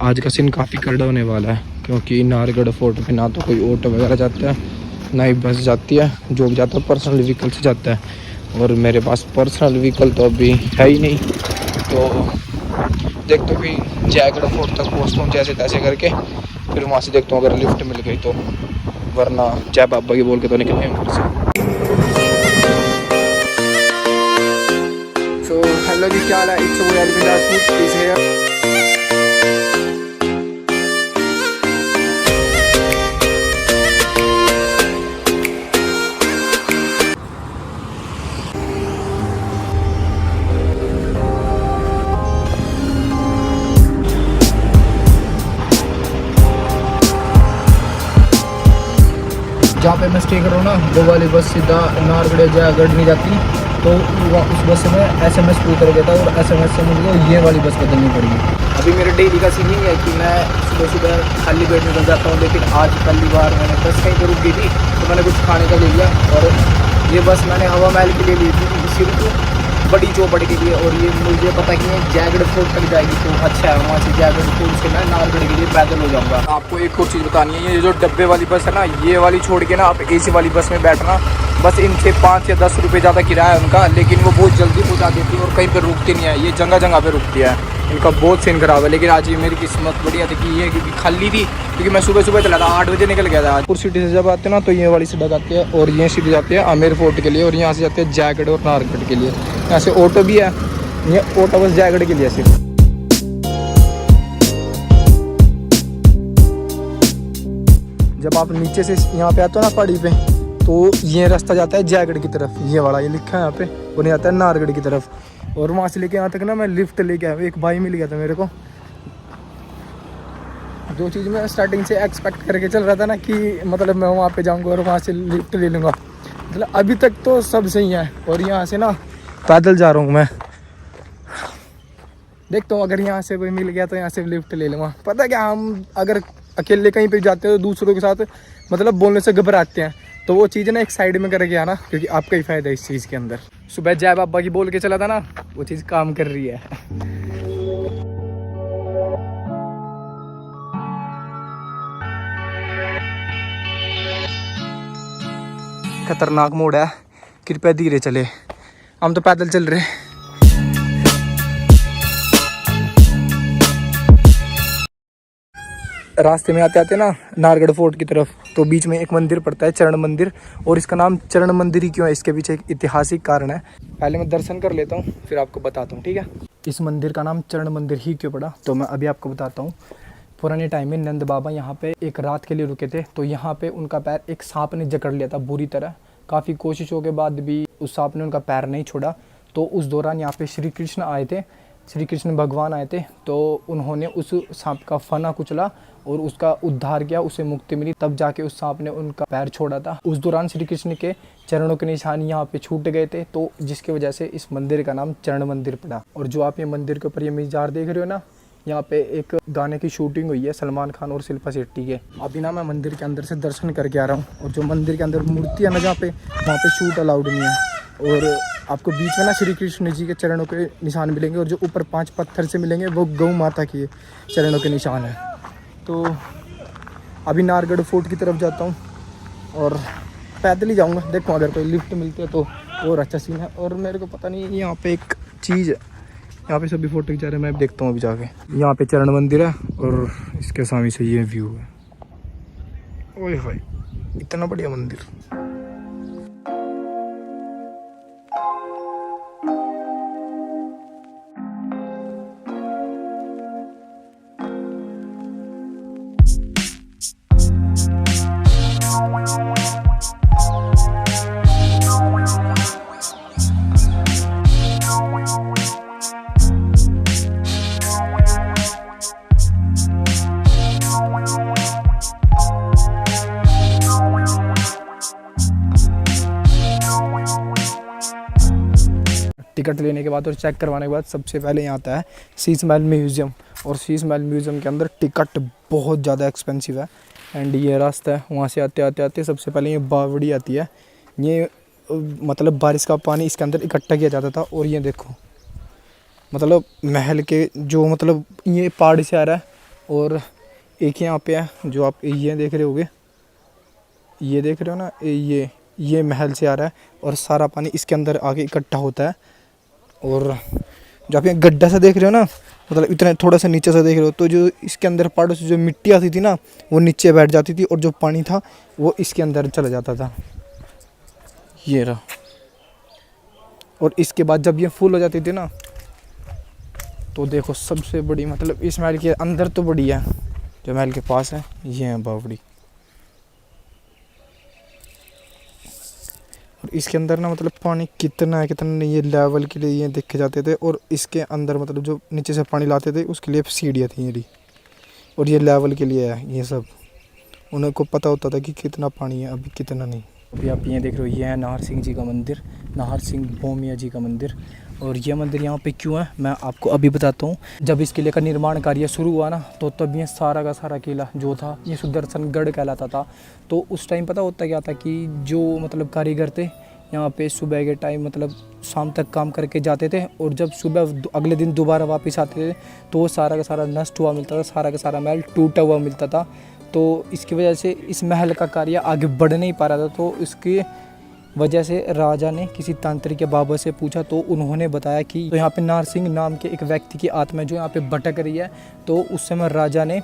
आज का सीन काफ़ी करड़ा होने वाला है, क्योंकि नाहरगढ़ फोर्ट पे ना तो कोई ऑटो वगैरह जाता है, ना ही बस जाती है। जो भी जाता है पर्सनल व्हीकल से जाता है, और मेरे पास पर्सनल व्हीकल तो अभी है ही नहीं। तो देखते भी जयगढ़ फोर्ट तक पहुँचता हूँ जैसे तैसे करके, फिर वहाँ से देखता हूँ अगर लिफ्ट मिल गई तो, वरना जय बाबा की बोल के तो निकले हैं घर से। सो हेलो जी, क्या हाल है? इट्स वो यार जहाँ पे मैं स्टे कर रहा हूँ ना, वो वाली बस सीधा नाहरगढ़ जयगढ़ नहीं जाती, तो उस बस में SMS पे उतर गया था, और SMS से मुझे ये वाली बस बदलनी पड़ेगी। अभी मेरे डेली का सीन ही है कि मैं सुबह सुबह खाली पेट निकल जाता हूँ, लेकिन आज पहली बार मैंने बस कहीं पर रुक गई थी, तो मैंने कुछ खाने का ले लिया, और ये बस मैंने हवा महल के लिए ली थी, सिर्फ बड़ी चौपड़ के लिए। और ये मुझे पता कि जयगढ़ फोर्ट तक जाएगी, तो अच्छा है, वहाँ से जयगढ़ फोर्ट से मैं नाहरगढ़ के लिए पैदल हो जाऊँगा। आपको एक और चीज़ बतानी है, ये जो डब्बे वाली बस है ना, ये वाली छोड़ के ना आप AC वाली बस में बैठना। बस इनसे 5 या 10 रुपये ज़्यादा किराया है उनका, लेकिन वो बहुत जल्दी पहुँचा देती है और कहीं पर रुकती नहीं है। ये जगह जगह पर रुकती है, इनका बहुत सीन खराब है। लेकिन आज ये मेरी किस्मत बढ़िया थी कि ये क्योंकि खाली थी, क्योंकि मैं सुबह सुबह चला था, 8 बजे निकल गया था। पुर सिटी से जब आते हैं ना, तो ये वाली सड़क आती है, और ये सीधे जाती है आमेर फोर्ट के लिए, और यहाँ से जाते हैं जयगढ़ और नाहरगढ़ के लिए। यहाँ से ऑटो भी है, ये ऑटो बस जयगढ़ के लिए सिर्फ। जब आप नीचे से यहाँ पे आते हो ना पहाड़ी पे, तो ये रास्ता जाता है जयगढ़ की तरफ, ये वाला ये लिखा है यहाँ पे, और ये आता है नाहरगढ़ की तरफ। और वहाँ से लेके यहाँ तक ना मैं लिफ्ट लेके आया, एक भाई मिल गया था मेरे को। जो चीज़ मैं स्टार्टिंग से एक्सपेक्ट करके चल रहा था ना, कि मतलब मैं वहाँ पे जाऊँगा और वहाँ से लिफ्ट ले लूँगा, मतलब अभी तक तो सब सही है। और यहाँ से ना पैदल जा रहा हूँ मैं, देखता हूँ अगर यहाँ से कोई मिल गया तो यहाँ से लिफ्ट ले लूँगा। पता क्या, हम अगर अकेले कहीं पे जाते हैं तो दूसरों के साथ मतलब बोलने से घबराते हैं, तो वो चीज़ ना एक साइड में करके आना, क्योंकि आपका ही फायदा है इस चीज़ के अंदर। सुबह जय बाबा की बोल के चला था ना, वो चीज़ काम कर रही है। खतरनाक मोड़ है, कृपया धीरे चले, हम तो पैदल चल रहे। रास्ते में आते आते ना नाहरगढ़ फोर्ट की तरफ, तो बीच में एक मंदिर पड़ता है, चरण मंदिर। और इसका नाम चरण मंदिर ही क्यों है, इसके पीछे एक ऐतिहासिक कारण है। पहले मैं दर्शन कर लेता हूँ, फिर आपको बताता हूँ, ठीक है। इस मंदिर का नाम चरण मंदिर ही क्यों पड़ा, तो मैं अभी आपको बताता हूँ। पुराने टाइम में नंद बाबा यहाँ पे एक रात के लिए रुके थे, तो यहाँ पे उनका पैर एक सांप ने जकड़ लिया था बुरी तरह। काफ़ी कोशिशों के बाद भी उस सांप ने उनका पैर नहीं छोड़ा। तो उस दौरान यहाँ पे श्री कृष्ण आए थे, श्री कृष्ण भगवान आए थे, तो उन्होंने उस सांप का फना कुचला और उसका उद्धार किया, उसे मुक्ति मिली, तब जाके उस सांप ने उनका पैर छोड़ा था। उस दौरान श्री कृष्ण के चरणों के निशान यहाँ पे छूट गए थे, तो जिसकी वजह से इस मंदिर का नाम चरण मंदिर पड़ा। और जो आप ये मंदिर के ऊपर ये मीजार देख रहे हो ना, यहाँ पे एक गाने की शूटिंग हुई है सलमान खान और शिल्पा शेट्टी के। अभी ना मैं मंदिर के अंदर से दर्शन करके आ रहा हूँ, और जो मंदिर के अंदर मूर्ति है ना, जहाँ पे वहाँ पे शूट अलाउड नहीं है। और आपको बीच में ना श्री कृष्ण जी के चरणों के निशान मिलेंगे, और जो ऊपर 5 पत्थर से मिलेंगे वो गौ माता के चरणों के निशान है। तो अभी नाहरगढ़ फोर्ट की तरफ जाता हूँ, और पैदल ही जाऊँगा, देखो अगर कोई लिफ्ट मिलती है तो और अच्छा सीन है। और मेरे को पता नहीं, यहाँ पे एक चीज़ है, यहाँ पे सभी फोटो खिंचा रहे हैं, मैं देखता हूँ अभी जाके। यहाँ पे चरण मंदिर है, और इसके सामने से ये व्यू है। ओए भाई, इतना बढ़िया मंदिर। टिकट लेने के बाद और चेक करवाने के बाद सबसे पहले यहाँ आता है शीश महल म्यूज़ियम। और शीश महल म्यूज़ियम के अंदर टिकट बहुत ज़्यादा एक्सपेंसिव है। एंड ये रास्ता है, वहाँ से आते आते आते सबसे पहले ये बावड़ी आती है। ये मतलब बारिश का पानी इसके अंदर इकट्ठा किया जाता था। और ये देखो मतलब महल के जो मतलब ये पहाड़ से आ रहा है, और एक यहाँ पे है जो आप ये देख रहे होगे, ये देख रहे हो ना, ये महल से आ रहा है और सारा पानी इसके अंदर आके इकट्ठा होता है। और जो आप यहाँ गड्ढा सा देख रहे हो ना, मतलब इतना थोड़ा सा नीचे से देख रहे हो, तो जो इसके अंदर पहाड़ों से जो मिट्टी आती थी ना, वो नीचे बैठ जाती थी और जो पानी था वो इसके अंदर चला जाता था। ये रहा। और इसके बाद जब ये फुल हो जाती थी ना, तो देखो सबसे बड़ी, मतलब इस महल के अंदर तो बड़ी है, जो महल के पास है ये है बावड़ी। और इसके अंदर ना मतलब पानी कितना है कितना नहीं, ये लेवल के लिए ये देखे जाते थे। और इसके अंदर मतलब जो नीचे से पानी लाते थे उसके लिए सीढ़ियाँ थी ये, और ये लेवल के लिए है ये सब। उन्हें को पता होता था कि कितना पानी है, अभी कितना नहीं। अभी आप ये देख रहे हो, ये है नाहर सिंह जी का मंदिर, नाहर सिंह भोमिया जी का मंदिर। और ये मंदिर यहाँ पे क्यों है मैं आपको अभी बताता हूँ। जब इस किले का निर्माण कार्य शुरू हुआ ना, तो तब ये सारा का सारा किला जो था ये सुदर्शनगढ़ कहलाता था। तो उस टाइम पता होता क्या था कि जो मतलब कारीगर थे यहाँ पे सुबह के टाइम मतलब शाम तक काम करके जाते थे, और जब सुबह अगले दिन दोबारा वापस आते थे तो वो सारा का सारा नष्ट हुआ मिलता था, सारा का सारा महल टूटा हुआ मिलता था। तो इसकी वजह से इस महल का कार्य आगे बढ़ नहीं पा रहा था। तो इसकी वजह से राजा ने किसी तांत्रिक या बाबा से पूछा, तो उन्होंने बताया कि तो यहाँ पे नाहर सिंह नाम के एक व्यक्ति की आत्मा जो यहाँ पे भटक रही है। तो उस समय राजा ने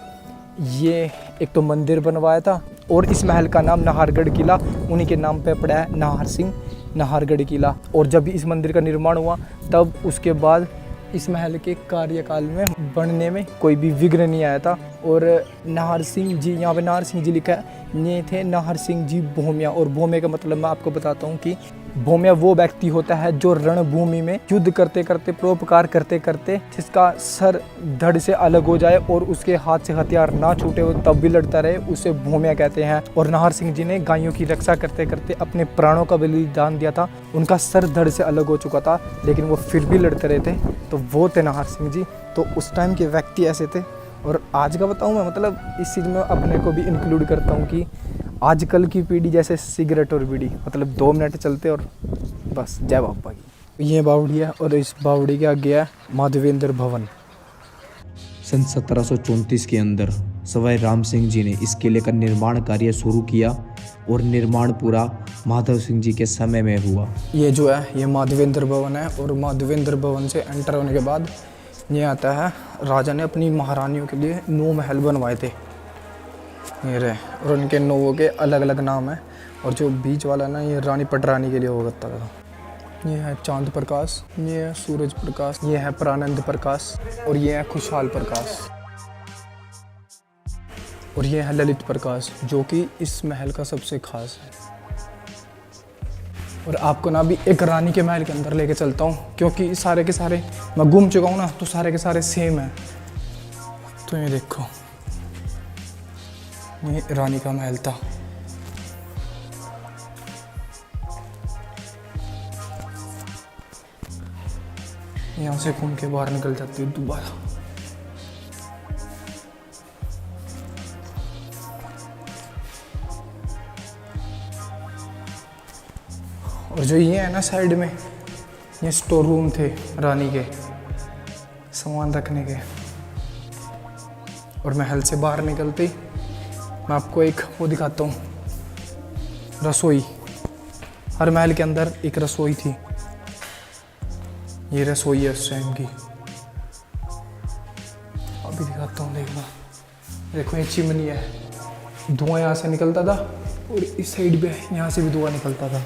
ये एक तो मंदिर बनवाया था, और इस महल का नाम नाहरगढ़ किला उन्हीं के नाम पे पड़ा है, नाहर सिंह नाहरगढ़ किला। और जब भी इस मंदिर का निर्माण हुआ, तब उसके बाद इस महल के कार्यकाल में बनने में कोई भी विघ्न नहीं आया था। और नाहर सिंह जी, यहाँ पे नाहर सिंह जी लिखा है, ये थे नाहर सिंह जी भोमिया। और भोमिया का मतलब मैं आपको बताता हूँ कि भोमिया वो व्यक्ति होता है जो रणभूमि में युद्ध करते करते, परोपकार करते करते, जिसका सर धड़ से अलग हो जाए और उसके हाथ से हथियार ना छूटे हो तब भी लड़ता रहे, उसे भोमिया कहते हैं। और नाहर सिंह जी ने गायों की रक्षा करते करते अपने प्राणों का बलिदान दिया था। उनका सर धड़ से अलग हो चुका था, लेकिन वो फिर भी लड़ते रहे थे, तो वो थे नाहर सिंह जी। तो उस टाइम के व्यक्ति ऐसे थे। और आज का बताऊँ मैं, मतलब इस चीज़ में अपने को भी इंक्लूड करता हूँ कि आजकल की पीढ़ी जैसे सिगरेट और बीड़ी, मतलब 2 मिनट चलते और बस जय बाबा की। ये बावड़ी है, और इस बावड़ी के आगे है माधवेंद्र भवन। सन 1734 के अंदर सवाई राम सिंह जी ने इस किले का निर्माण कार्य शुरू किया, और निर्माण पूरा माधव सिंह जी के समय में हुआ। ये जो है ये माधवेंद्र भवन है, और माधवेंद्र भवन से एंटर होने के बाद ये आता है, राजा ने अपनी महारानियों के लिए 9 महल बनवाए थे ये रहे, और उनके 9 के अलग अलग नाम हैं। और जो बीच वाला ना, ये रानी पटरानी के लिए हुआ करता था। ये है चांद प्रकाश, ये है सूरज प्रकाश, ये है प्रानंद प्रकाश, और ये है खुशहाल प्रकाश, और ये है ललित प्रकाश, जो कि इस महल का सबसे खास है। और आपको ना भी एक रानी के महल के अंदर लेके चलता हूँ, क्योंकि सारे के सारे मैं घूम चुका हूँ ना, तो सारे के सारे सेम है। तो ये देखो, ये रानी का महल था। यहाँ से घूम के बाहर निकल जाती है दोबारा। और जो ये है ना साइड में, ये स्टोर रूम थे रानी के, सामान रखने के। और महल से बाहर निकलते ही मैं आपको एक वो दिखाता हूँ, रसोई। हर महल के अंदर एक रसोई थी। ये रसोई है उस टाइम की, अभी दिखाता हूँ, देखना। देखो ये चिमनी है, धुआं यहाँ से निकलता था, और इस साइड पे यहाँ से भी धुआं निकलता था।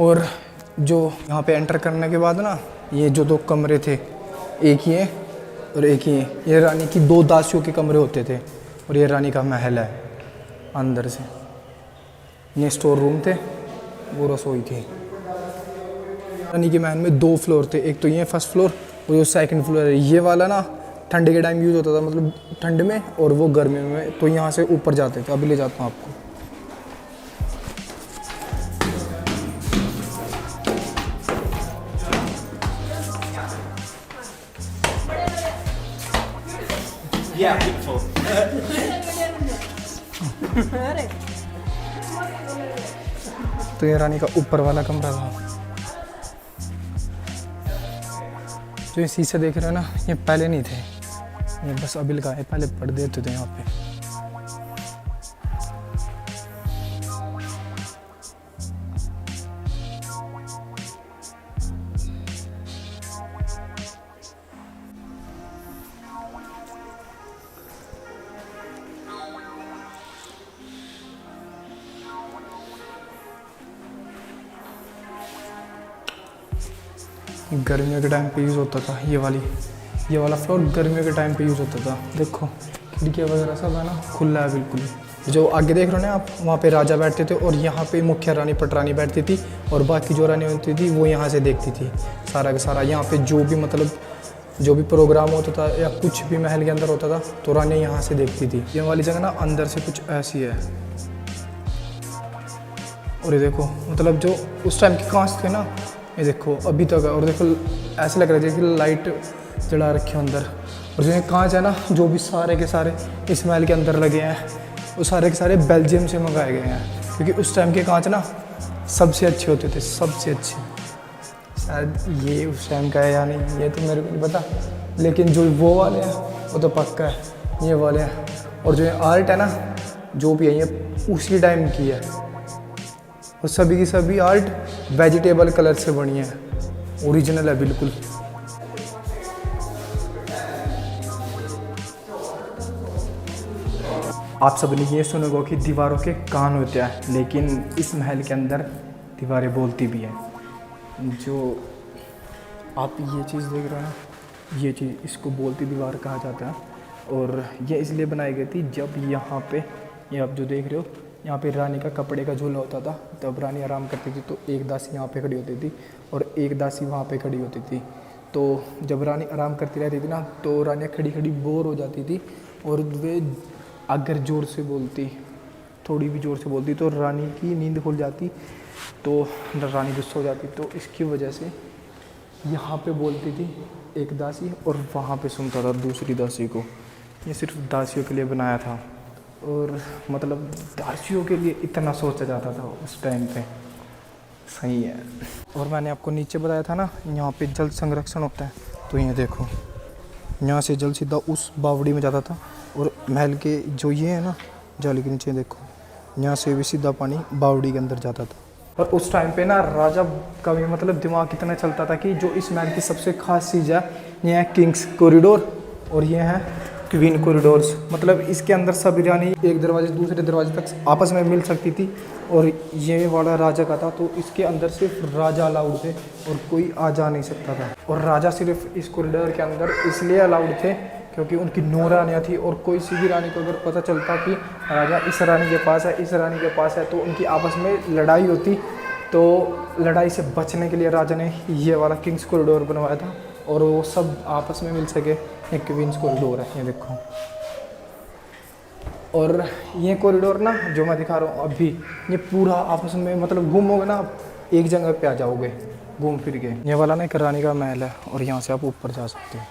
और जो यहाँ पे एंटर करने के बाद ना, ये जो 2 कमरे थे, एक ये और एक ये रानी की 2 दासियों के कमरे होते थे, और ये रानी का महल है अंदर से। ये स्टोर रूम थे, वो रसोई थी। रानी के महल में 2 फ्लोर थे, एक तो ये फर्स्ट फ्लोर, और जो सेकंड फ्लोर है ये वाला ना, ठंड के टाइम यूज़ होता था, मतलब ठंड में, और वो गर्मी में। तो यहाँ से ऊपर जाते थे। अभी ले जाता हूँ आपको। तो ये रानी का ऊपर वाला कमरा था। जो ये शीशे देख रहे हो ना, ये पहले नहीं थे, ये बस अभी लगाए, पहले पर्दे होते थे यहाँ पे। गर्मियों के टाइम पे यूज़ होता था ये वाला फ्लोर, गर्मियों के टाइम पे यूज़ होता था। देखो खिड़कियाँ वगैरह सब है ना, खुला है बिल्कुल। जो आगे देख रहे हो ना आप, वहाँ पे राजा बैठते थे और यहाँ पे मुख्य रानी पटरानी बैठती थी, और बाकी जो रानी होती थी वो यहाँ से देखती थी सारा का सारा। यहाँ पे जो भी मतलब जो भी प्रोग्राम होता था या कुछ भी महल के अंदर होता था तो रानी यहाँ से देखती थी। ये वाली जगह ना अंदर से कुछ ऐसी है। और ये देखो मतलब जो उस टाइम के कांच थे ना, ये देखो अभी तक है। और देखो ऐसे लग रहा है जैसे लाइट जला रखी हो अंदर। और जो ये कांच है ना, जो भी सारे के सारे इस महल के अंदर लगे हैं, वो सारे के सारे बेल्जियम से मंगाए गए हैं, क्योंकि उस टाइम के कांच ना सबसे अच्छे होते थे, सबसे अच्छे। शायद ये उस टाइम का है या नहीं, ये तो मेरे को नहीं पता, लेकिन जो वो वाले हैं वो तो पक्का है, ये वाले हैं। और जो ये आर्ट है ना, जो भी है ये उसी टाइम की है, और सभी की सभी आर्ट वेजिटेबल कलर से बनी है, ओरिजिनल है बिल्कुल। आप सब ने ये सुना होगा कि दीवारों के कान होते हैं, लेकिन इस महल के अंदर दीवारें बोलती भी हैं। जो आप ये चीज़ देख रहे हो ना, ये चीज़, इसको बोलती दीवार कहा जाता है। और ये इसलिए बनाई गई थी जब यहाँ पे, ये आप जो देख रहे हो, यहाँ पे रानी का कपड़े का झूला होता था, तब रानी आराम करती थी, तो एक दासी यहाँ पे खड़ी होती थी और एक दासी वहाँ पे खड़ी होती थी। तो जब रानी आराम करती रहती थी ना, तो रानियाँ खड़ी खड़ी बोर हो जाती थी, और वे अगर ज़ोर से बोलती, थोड़ी भी ज़ोर से बोलती, तो रानी की नींद खुल जाती, तो रानी गुस्सा हो जाती। तो इसकी वजह से यहाँ पे बोलती थी एक दासी, और वहाँ पे सुनता था दूसरी दासी को। ये सिर्फ दासियों के लिए बनाया था, और मतलब दासियों के लिए इतना सोचा जाता था उस टाइम पे। सही है। और मैंने आपको नीचे बताया था ना, यहाँ पे जल संरक्षण होता है, तो ये देखो यहाँ से जल सीधा उस बावड़ी में जाता था, और महल के जो ये है ना जाली के नीचे देखो, यहाँ से भी सीधा पानी बावड़ी के अंदर जाता था। और उस टाइम पे ना राजा का भी मतलब दिमाग कितना चलता था कि जो इस महल की सबसे खास चीज़ है, ये है किंग्स कॉरिडोर, और ये है क्वीन कॉरिडोर्स। मतलब इसके अंदर सभी रानी एक दरवाजे से दूसरे दरवाजे तक आपस में मिल सकती थी, और ये वाला राजा का था, तो इसके अंदर सिर्फ राजा अलाउड थे और कोई आ जा नहीं सकता था। और राजा सिर्फ इस कॉरिडोर के अंदर इसलिए अलाउड थे क्योंकि उनकी 9 रानियाँ थी, और कोई सी भी रानी को अगर पता चलता कि राजा इस रानी के पास है, इस रानी के पास है, तो उनकी आपस में लड़ाई होती। तो लड़ाई से बचने के लिए राजा ने ये वाला किंग्स कॉरिडोर बनवाया था, और वो सब आपस में मिल सके। ये क्वींस कॉरिडोर है, ये देखो। और ये कॉरिडोर ना जो मैं दिखा रहा हूँ अभी, ये पूरा आपस में मतलब घूमोगे ना आप, एक जगह पे आ जाओगे घूम फिर के। ये वाला ना एक रानी का महल है, और यहाँ से आप ऊपर जा सकते हो।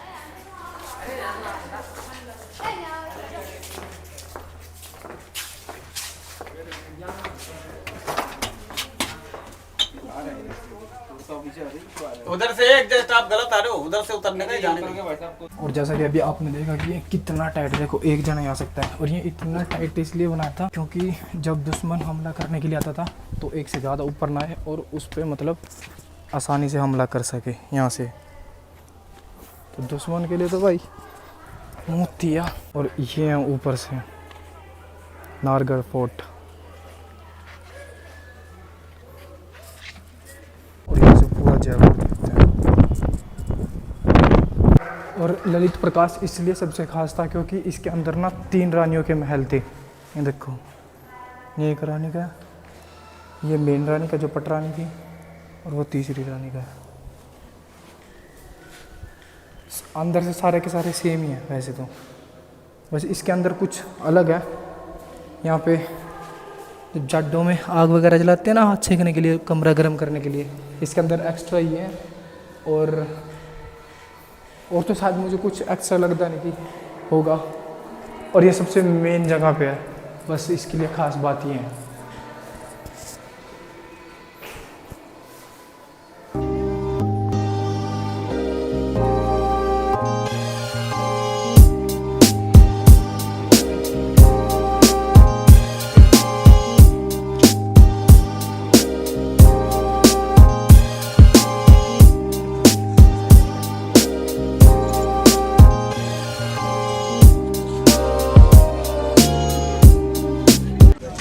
उधर से एक जस्ट आप गलत आ रहे हो, उधर से उतरने का ही जाने का। और जैसा कि अभी आपने देखा कि ये कितना टाइट, देखो एक जना आ सकता है। और ये इतना टाइट इसलिए बनाया था क्योंकि जब दुश्मन हमला करने के लिए आता था तो एक से ज़्यादा ऊपर ना आए, और उस पर मतलब आसानी से हमला कर सके यहाँ से। तो दुश्मन के लिए तो भाई मुँह दिया। और ये है ऊपर से नारगढ़ फोर्ट, और यहाँ से पूरा जयपुर दिखता है। और ललित प्रकाश इसलिए सबसे खास था क्योंकि इसके अंदर ना 3 रानियों के महल थे। ये देखो, ये एक रानी का, ये मेन रानी का जो पटरानी थी, और वो तीसरी रानी का। अंदर से सारे के सारे सेम ही है वैसे तो, बस इसके अंदर कुछ अलग है। यहाँ पे जब जाडों में आग वगैरह जलाते हैं ना हाथ सेकने के लिए, कमरा गर्म करने के लिए, इसके अंदर एक्स्ट्रा ही है। और तो शायद मुझे कुछ एक्स्ट्रा लगता नहीं कि होगा। और ये सबसे मेन जगह पे है, बस इसके लिए ख़ास बात ये है।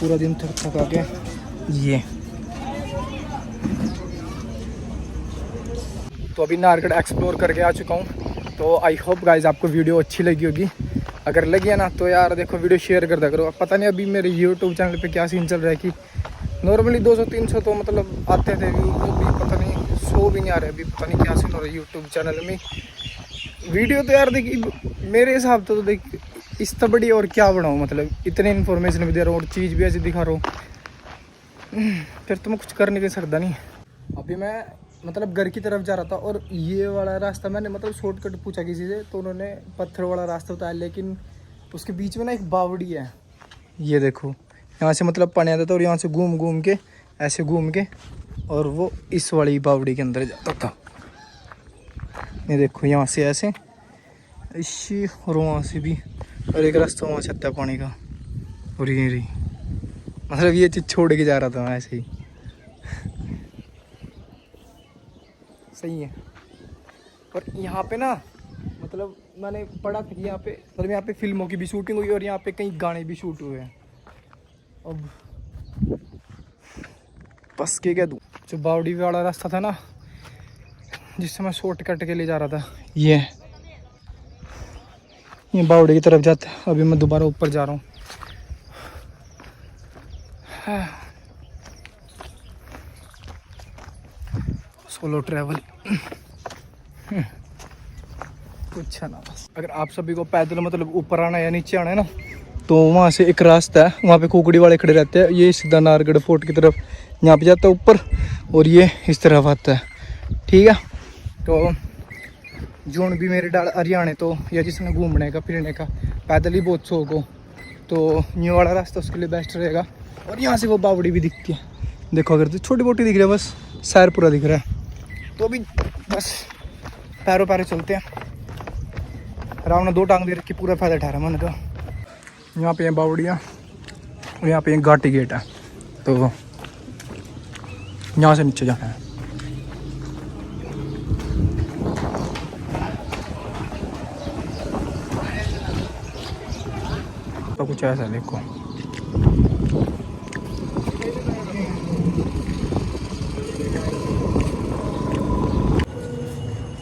पूरा दिन थक थका के ये। तो अभी नारगढ़ एक्सप्लोर करके आ चुका हूँ। तो आई होप गाइज आपको वीडियो अच्छी लगी होगी। अगर लगी है ना तो यार देखो वीडियो शेयर कर दिया करो। पता नहीं अभी मेरे यूट्यूब चैनल पे क्या सीन चल रहा है कि नॉर्मली 200-300 तो मतलब आते थे व्यू, तो भी पता नहीं 100 भी नहीं आ रहे अभी। पता नहीं क्या सीन हो रहा है यूट्यूब चैनल में। वीडियो तो यार देखिए मेरे हिसाब से तो देख इस तो बड़ी और क्या बनाऊँ, मतलब इतने इन्फॉर्मेशन भी दे रहा हूँ और चीज़ भी ऐसी दिखा रहा हूँ, फिर तो मैं कुछ कर नहीं सकता नहीं। अभी मैं मतलब घर की तरफ जा रहा था और ये वाला रास्ता मैंने मतलब शॉर्टकट पूछा किसी से तो उन्होंने पत्थर वाला रास्ता बताया, लेकिन उसके बीच में ना एक बावड़ी है। ये देखो यहाँ से मतलब पानी आता था और यहाँ से घूम घूम के ऐसे घूम के और वो इस वाली बावड़ी के अंदर जाता था। ये देखो यहाँ से ऐसे इसी और वहाँ से भी, और एक रास्ता वहाँ से आता है पानी का। और ये रही मतलब ये चीज़ छोड़ के जा रहा था मैं ऐसे ही। सही है। और यहाँ पे ना मतलब मैंने पढ़ा था कि यहाँ पे मतलब यहाँ पे फिल्मों की भी शूटिंग हुई और यहाँ पे कई गाने भी शूट हुए हैं। अब बस के क्या दूँ, जो बावड़ी वाला रास्ता था ना जिससे मैं शॉर्ट कट के ले जा रहा था, ये बावड़ी की तरफ जाता है। अभी मैं दोबारा ऊपर जा रहा हूँ। सोलो ट्रैवल कुछ ना बस। अगर आप सभी को पैदल मतलब ऊपर आना या नीचे आना है ना तो वहाँ से एक रास्ता है, वहाँ पे कुकड़ी वाले खड़े रहते हैं। ये सीधा नारगढ़ फोर्ट की तरफ यहाँ पे जाता है ऊपर और ये इस तरफ आता है। ठीक है, तो जोन भी मेरे डाल हरियाणा तो या जिसने घूमने का फिरने का पैदल ही बहुत शौक हो तो ये वाला रास्ता उसके लिए बेस्ट रहेगा। और यहाँ से वो बावड़ी भी दिखती है, देखो अगर तो छोटी मोटी दिख रही है, बस शहर पूरा दिख रहा है। तो अभी बस पैरों पैरों चलते हैं। राम ने 2 टांग दे रखी, पूरा फायदा उठा रहा मैंने तो। यहाँ पे है बावड़ियाँ और यहाँ पे एक घाटी गेट है, तो यहाँ से नीचे जाना है। तो कुछ ऐसा देखो,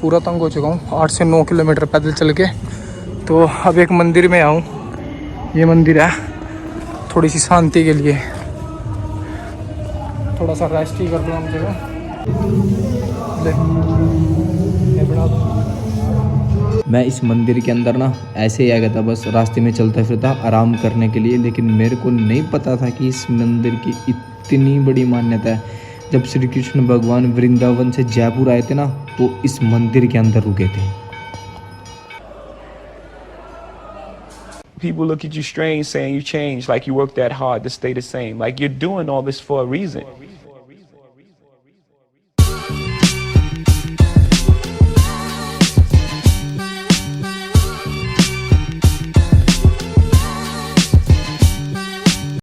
पूरा तंग हो चुका हूँ 8 से 9 किलोमीटर पैदल चल के। तो अब एक मंदिर में आऊँ, ये मंदिर है थोड़ी सी शांति के लिए, थोड़ा सा रेस्ट ही कर लूँ हम जगह। मैं इस मंदिर के अंदर ना ऐसे ही आ गया था, बस रास्ते में चलता फिरता आराम करने के लिए, लेकिन मेरे को नहीं पता था कि इस मंदिर की इतनी बड़ी मान्यता है। जब श्री कृष्ण भगवान वृंदावन से जयपुर आए थे ना तो इस मंदिर के अंदर रुके थे। People look at you strange saying you changed, like you worked that hard to stay the same. Like you're doing all this for a reason.